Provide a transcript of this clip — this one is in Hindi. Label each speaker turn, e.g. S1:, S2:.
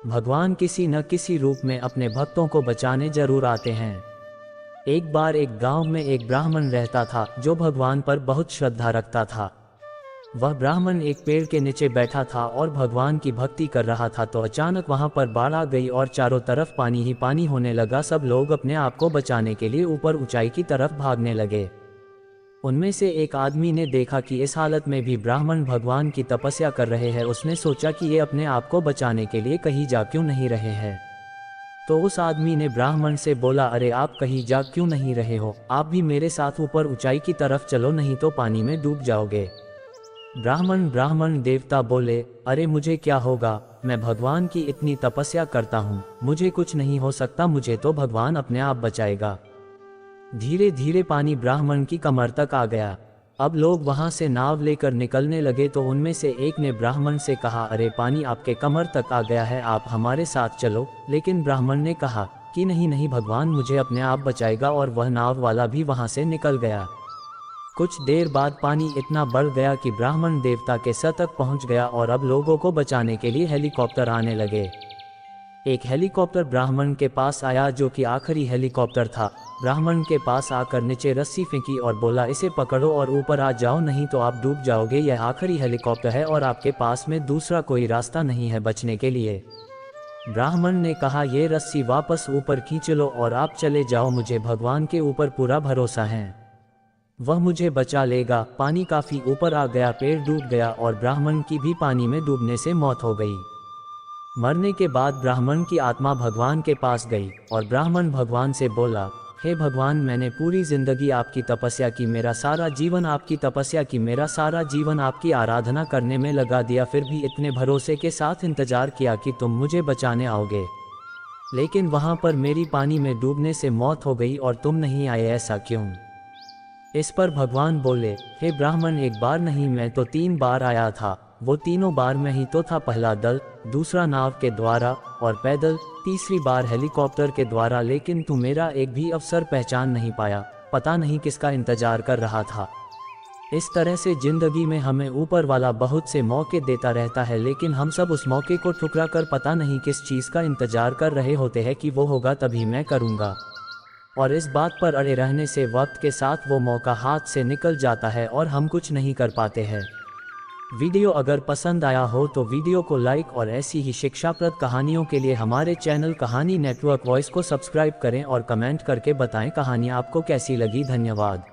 S1: भगवान किसी न किसी रूप में अपने भक्तों को बचाने जरूर आते हैं। एक बार एक गांव में एक ब्राह्मण रहता था जो भगवान पर बहुत श्रद्धा रखता था। वह ब्राह्मण एक पेड़ के नीचे बैठा था और भगवान की भक्ति कर रहा था तो अचानक वहां पर बाढ़ आ गई और चारों तरफ पानी ही पानी होने लगा। सब लोग अपने आप को बचाने के लिए ऊपर ऊंचाई की तरफ भागने लगे। उनमें से एक आदमी ने देखा कि इस हालत में भी ब्राह्मण भगवान की तपस्या कर रहे हैं। उसने सोचा कि ये अपने आप को बचाने के लिए कहीं जा क्यों नहीं रहे हैं। तो उस आदमी ने ब्राह्मण से बोला, अरे आप कहीं जा क्यों नहीं रहे हो, आप भी मेरे साथ ऊपर ऊंचाई की तरफ चलो, नहीं तो पानी में डूब जाओगे। ब्राह्मण देवता बोले, अरे मुझे क्या होगा, मैं भगवान की इतनी तपस्या करता हूँ, मुझे कुछ नहीं हो सकता, मुझे तो भगवान अपने आप बचाएगा। धीरे धीरे पानी ब्राह्मण की कमर तक आ गया। अब लोग वहां से नाव लेकर निकलने लगे तो उनमें से एक ने ब्राह्मण से कहा, अरे पानी आपके कमर तक आ गया है, आप हमारे साथ चलो। लेकिन ब्राह्मण ने कहा कि नहीं नहीं, भगवान मुझे अपने आप बचाएगा, और वह नाव वाला भी वहां से निकल गया। कुछ देर बाद पानी इतना बढ़ गया कि ब्राह्मण देवता के सर तक पहुंच गया और अब लोगों को बचाने के लिए हेलीकॉप्टर आने लगे। एक हेलीकॉप्टर ब्राह्मण के पास आया जो कि आखिरी हेलीकॉप्टर था। ब्राह्मण के पास आकर नीचे रस्सी फेंकी और बोला, इसे पकड़ो और ऊपर आ जाओ, नहीं तो आप डूब जाओगे। यह आखिरी हेलीकॉप्टर है और आपके पास में दूसरा कोई रास्ता नहीं है बचने के लिए। ब्राह्मण ने कहा, ये रस्सी वापस ऊपर खींच लो और आप चले जाओ, मुझे भगवान के ऊपर पूरा भरोसा है, वह मुझे बचा लेगा। पानी काफी ऊपर आ गया, पेड़ डूब गया और ब्राह्मण की भी पानी में डूबने से मौत हो गई। मरने के बाद ब्राह्मण की आत्मा भगवान के पास गई और ब्राह्मण भगवान से बोला, हे भगवान, मैंने पूरी जिंदगी आपकी तपस्या की, मेरा सारा जीवन आपकी तपस्या की, मेरा सारा जीवन आपकी आराधना करने में लगा दिया, फिर भी इतने भरोसे के साथ इंतजार किया कि तुम मुझे बचाने आओगे, लेकिन वहां पर मेरी पानी में डूबने से मौत हो गई और तुम नहीं आए, ऐसा क्यों? इस पर भगवान बोले, हे ब्राह्मण, एक बार नहीं, मैं तो 3 बार आया था। वो तीनों बार में ही तो था, पहला दल, दूसरा नाव के द्वारा और पैदल, तीसरी बार हेलीकॉप्टर के द्वारा, लेकिन तू मेरा एक भी अवसर पहचान नहीं पाया, पता नहीं किसका इंतजार कर रहा था। इस तरह से जिंदगी में हमें ऊपर वाला बहुत से मौके देता रहता है, लेकिन हम सब उस मौके को ठुकरा कर पता नहीं किस चीज़ का इंतजार कर रहे होते हैं कि वो होगा तभी मैं करूँगा, और इस बात पर अड़े रहने से वक्त के साथ वो मौका हाथ से निकल जाता है और हम कुछ नहीं कर पाते हैं। वीडियो अगर पसंद आया हो तो वीडियो को लाइक और ऐसी ही शिक्षाप्रद कहानियों के लिए हमारे चैनल कहानी नेटवर्क वॉइस को सब्सक्राइब करें और कमेंट करके बताएं कहानी आपको कैसी लगी। धन्यवाद।